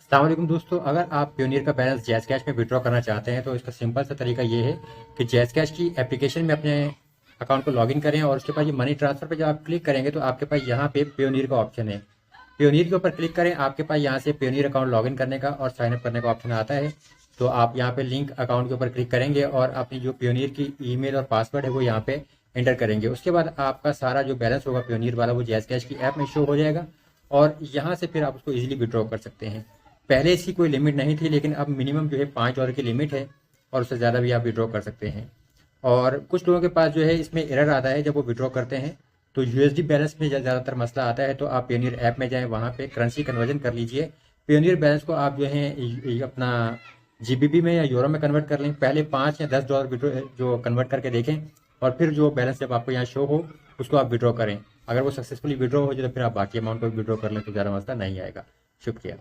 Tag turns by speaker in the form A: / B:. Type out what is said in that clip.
A: अस्सलाम वालेकुम दोस्तों, अगर आप प्योनियर का बैलेंस जैज़ कैश में विड्रॉ करना चाहते हैं तो इसका सिंपल सा तरीका ये है कि जैज़ कैश की एप्लीकेशन में अपने अकाउंट को लॉगिन करें और उसके बाद ये मनी ट्रांसफर पे जब आप क्लिक करेंगे तो आपके पास यहाँ पे प्योनियर का ऑप्शन है। प्योनियर के ऊपर क्लिक करें, आपके पास यहाँ से प्योनियर अकाउंट लॉगिन करने का और साइन अप करने का ऑप्शन आता है। तो आप यहाँ पे लिंक अकाउंट के ऊपर क्लिक करेंगे और अपनी जो प्योनियर की ईमेल और पासवर्ड है वो यहाँ पे एंटर करेंगे। उसके बाद आपका सारा जो बैलेंस होगा प्योनियर वाला वो जैज़ कैश की ऐप में शो हो जाएगा और यहाँ से फिर आप उसको इजीली विड्रॉ कर सकते हैं। पहले इसकी कोई लिमिट नहीं थी, लेकिन अब मिनिमम जो है $5 की लिमिट है और उससे ज़्यादा भी आप विड्रॉ कर सकते हैं। और कुछ लोगों के पास जो है इसमें एरर आता है जब वो विड्रॉ करते हैं, तो यूएसडी बैलेंस में ज़्यादातर मसला आता है। तो आप पेयोनियर ऐप में जाएं, वहाँ पे करेंसी कन्वर्जन कर लीजिए। पेयोनियर बैलेंस को आप जो है अपना जीबीपी में या यूरो में कन्वर्ट कर लें। पहले $5 या $10 विड्रॉ जो कन्वर्ट करके देखें और फिर जो बैलेंस जब आपको यहाँ शो हो उसको आप विड्रॉ करें। अगर वो सक्सेसफुली विड्रॉ हो जाए तो फिर आप बाकी अमाउंट को विड्रॉ कर लें तो ज़्यादा मसला नहीं आएगा। शुक्रिया।